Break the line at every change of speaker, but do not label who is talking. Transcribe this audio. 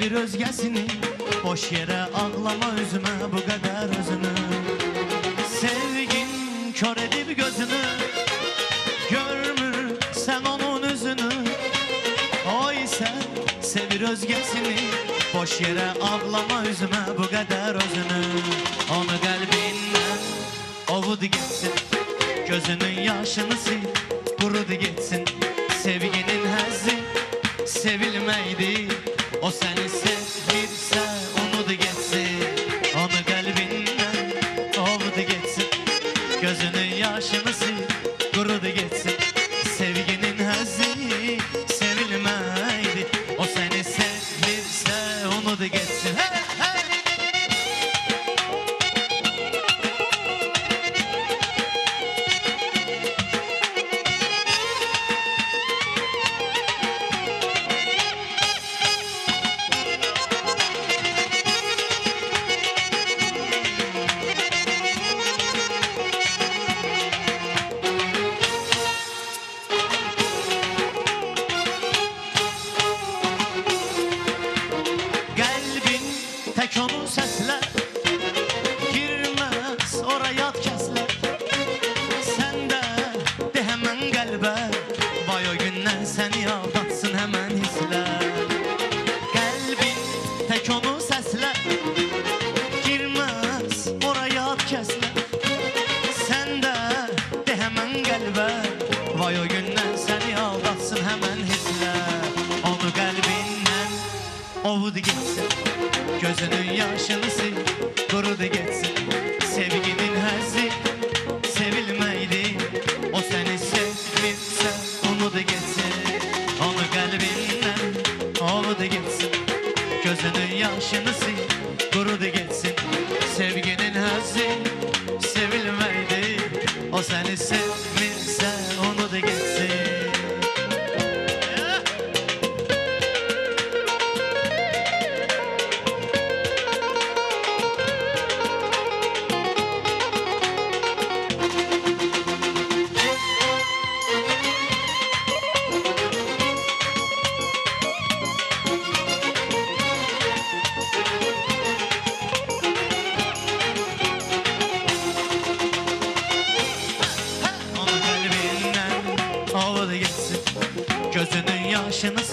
sevir özgesini. Boş yere ağlama üzme bu kadar özünü. Sevgin kör edip gözünü, görmür sen onun üzünü. O ise sevir özgesini. Boş yere ağlama üzme bu kadar özünü. Onu kalbinden ovud gitsin, gözünün yaşını sil, kurudu gitsin. Sevginin həzzi sevilmeydi, o seni sevirse unudu gitsin. Onu kalbinden ovud gitsin, gözünün yaşını sil, kurudu gitsin. Sevginin həzzi sevilmeydi, o seni sevirse unudu gitsin. Hey, hey! Tek onun sesler girmez oraya kesler. Sen de hemen kalbe, vay o günden seni aldatsın hemen hisler. Kalbin tek onun sesler girmez oraya kesler. Sen de hemen kalbe, vay o günden seni aldatsın hemen hisler. Onu kalbinden ovud gitsin, gözünün yaşını sil, kurudu gitsin. Sevginin həzzi sevilmeydi, o seni sevirse unudu gitsin. Onu kalbinden ovudu gitsin, gözünün yaşını sil, kurudu gitsin. Sevginin həzzi sevilmeydi, o seni sevirse unudu gitsin. Gözünün yaşını